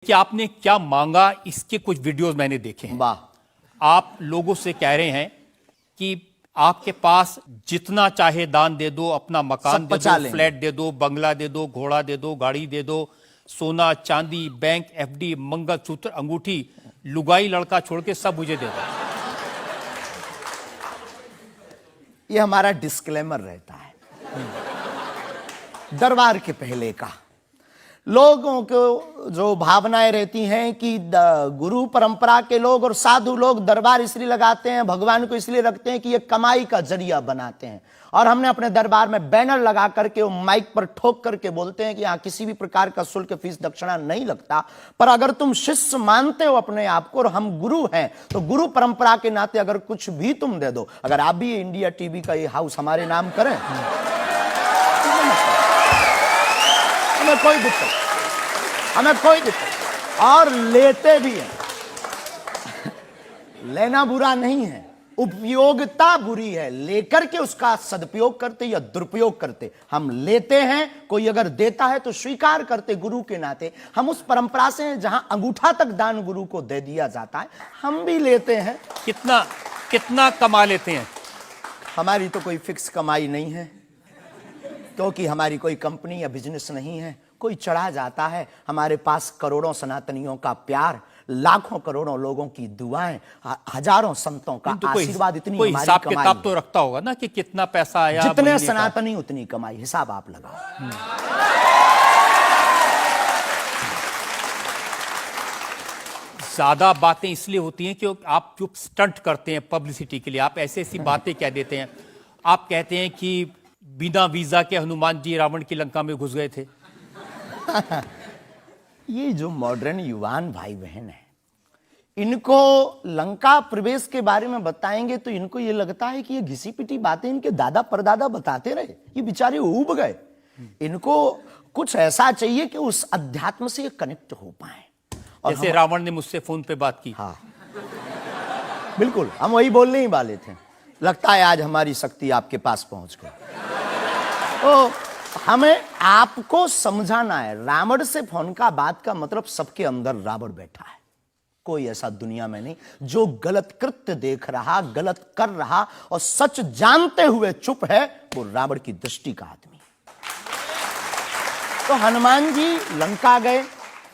कि आपने क्या मांगा, इसके कुछ वीडियोस मैंने देखे हैं। वाह। आप लोगों से कह रहे हैं कि आपके पास जितना चाहे दान दे दो, अपना मकान दे दो, फ्लैट दे दो, बंगला दे दो, घोड़ा दे दो, गाड़ी दे दो, सोना चांदी, बैंक, एफडी, मंगलसूत्र, अंगूठी, लुगाई लड़का छोड़ के सब मुझे दे दो। ये हमारा डिस्क्लेमर रहता है दरबार के पहले का। लोगों को जो भावनाएं रहती हैं कि गुरु परंपरा के लोग और साधु लोग दरबार इसलिए लगाते हैं, भगवान को इसलिए रखते हैं कि ये कमाई का जरिया बनाते हैं। और हमने अपने दरबार में बैनर लगा करके वो माइक पर ठोक करके बोलते हैं कि यहाँ किसी भी प्रकार का शुल्क, फीस, दक्षिणा नहीं लगता। पर अगर तुम शिष्य मानते हो अपने आप को और हम गुरु हैं, तो गुरु परंपरा के नाते अगर कुछ भी तुम दे दो, अगर आप भी इंडिया टीवी का ये हाउस हमारे नाम करें, हमें कोई दिक्कत, और लेते भी हैं। लेना बुरा नहीं है, उपयोगिता बुरी है। लेकर के उसका सदुपयोग करते या दुरुपयोग करते। हम लेते हैं, कोई अगर देता है तो स्वीकार करते गुरु के नाते। हम उस परंपरा से हैं जहां अंगूठा तक दान गुरु को दे दिया जाता है, हम भी लेते हैं। कितना कमा लेते हैं? हमारी तो कोई फिक्स कमाई नहीं है, क्योंकि हमारी कोई कंपनी या बिजनेस नहीं है। कोई चढ़ा जाता है, हमारे पास करोड़ों सनातनियों का प्यार, लाखों करोड़ों लोगों की दुआएं, हजारों संतों का आशीर्वाद, इतनी कोई हिसाब किताब तो रखता होगा ना कि कितना पैसा आया। जितने सनातनी उतनी कमाई, हिसाब आप लगाओ। ज्यादा बातें इसलिए होती हैं कि आप जो स्टंट करते हैं पब्लिसिटी के लिए, आप ऐसी ऐसी बातें कह देते हैं। आप कहते हैं कि बिना वीजा के हनुमान जी रावण की लंका में घुस गए थे। ये जो मॉडर्न युवान भाई बहन है, इनको लंका प्रवेश के बारे में बताएंगे तो इनको ये लगता है कि ये घिसी पिटी बातें इनके दादा परदादा बताते रहे, ये बेचारे ऊब गए। इनको कुछ ऐसा चाहिए कि उस अध्यात्म से कनेक्ट हो पाए। और जैसे रावण ने मुझसे फोन पे बात की। हाँ बिल्कुल, हम वही बोलने ही वाले थे। लगता है आज हमारी शक्ति आपके पास पहुंच गई। तो हमें आपको समझाना है, रावण से फोन का बात का मतलब सबके अंदर रावण बैठा है। कोई ऐसा दुनिया में नहीं जो गलत कृत्य देख रहा, गलत कर रहा और सच जानते हुए चुप है, वो रावण की दृष्टि का आदमी। तो हनुमान जी लंका गए,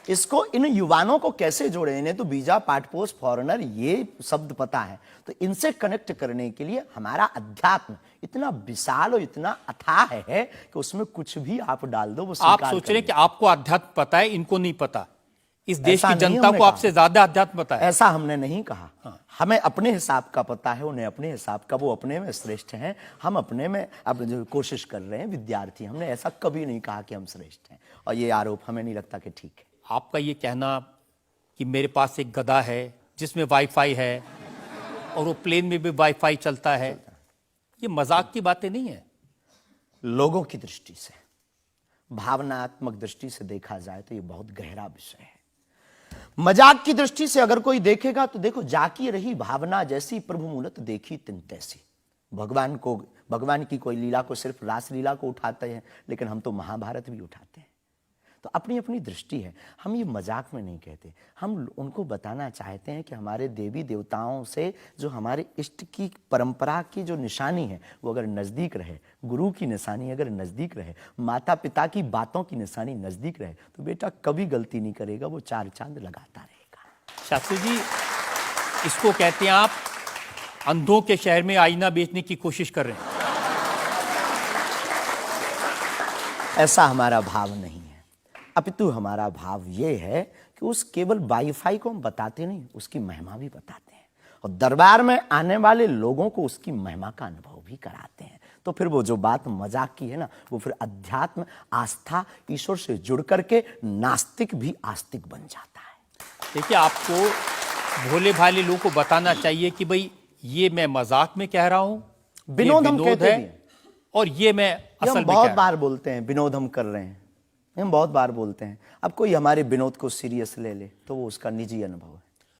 इसको इन युवानों को कैसे जोड़े? इन्हें तो वीजा, पासपोर्ट, फॉरेनर ये शब्द पता है। तो इनसे कनेक्ट करने के लिए हमारा अध्यात्म इतना विशाल और इतना अथाह है कि उसमें कुछ भी आप डाल दो वो आप सोच रहे हैं कि आपको अध्यात्म पता है, इनको नहीं पता। इस देश की जनता को आपसे ज्यादा अध्यात्म पता है। ऐसा हमने नहीं कहा। हमें अपने हिसाब का पता है, उन्हें अपने हिसाब का। वो अपने में श्रेष्ठ हैं, हम अपने में अब जो कोशिश कर रहे हैं विद्यार्थी। हमने ऐसा कभी नहीं कहा कि हम श्रेष्ठ हैं, और ये आरोप हमें नहीं लगता कि ठीक है। आपका ये कहना कि मेरे पास एक गधा है जिसमें वाईफाई है और वो प्लेन में भी वाईफाई चलता है, ये मजाक की बातें नहीं है। लोगों की दृष्टि से, भावनात्मक दृष्टि से देखा जाए तो ये बहुत गहरा विषय है। मजाक की दृष्टि से अगर कोई देखेगा तो देखो, जाकी रही भावना जैसी प्रभु मूलत देखी तिन तैसी। भगवान की कोई लीला को सिर्फ रास लीला को उठाते हैं, लेकिन हम तो महाभारत भी उठाते हैं। तो अपनी अपनी दृष्टि है, हम ये मजाक में नहीं कहते। हम उनको बताना चाहते हैं कि हमारे देवी देवताओं से जो हमारे इष्ट की परंपरा की जो निशानी है वो अगर नज़दीक रहे, गुरु की निशानी अगर नज़दीक रहे, माता पिता की बातों की निशानी नज़दीक रहे, तो बेटा कभी गलती नहीं करेगा, वो चार चांद लगाता रहेगा। शास्त्री जी, इसको कहते हैं आप अंधों के शहर में आईना बेचने की कोशिश कर रहे हैं। ऐसा हमारा भाव नहीं है, अपितु हमारा भाव ये है कि उस केवल वाईफाई को हम बताते नहीं, उसकी महिमा भी बताते हैं, और दरबार में आने वाले लोगों को उसकी महिमा का अनुभव भी कराते हैं। तो फिर वो जो बात मजाक की है ना, वो फिर अध्यात्म, आस्था, ईश्वर से जुड़ करके नास्तिक भी आस्तिक बन जाता है। देखिए, आपको भोले भाले लोगों को बताना चाहिए कि भाई ये मैं मजाक में कह रहा हूं, विनोद हम कहते हैं, और ये मैं असल में बहुत बार बोलते हैं विनोद हम कर रहे हैं, हम बहुत बार बोलते हैं। अब कोई हमारे विनोद को सीरियस ले ले तो वो उसका निजी अनुभव है।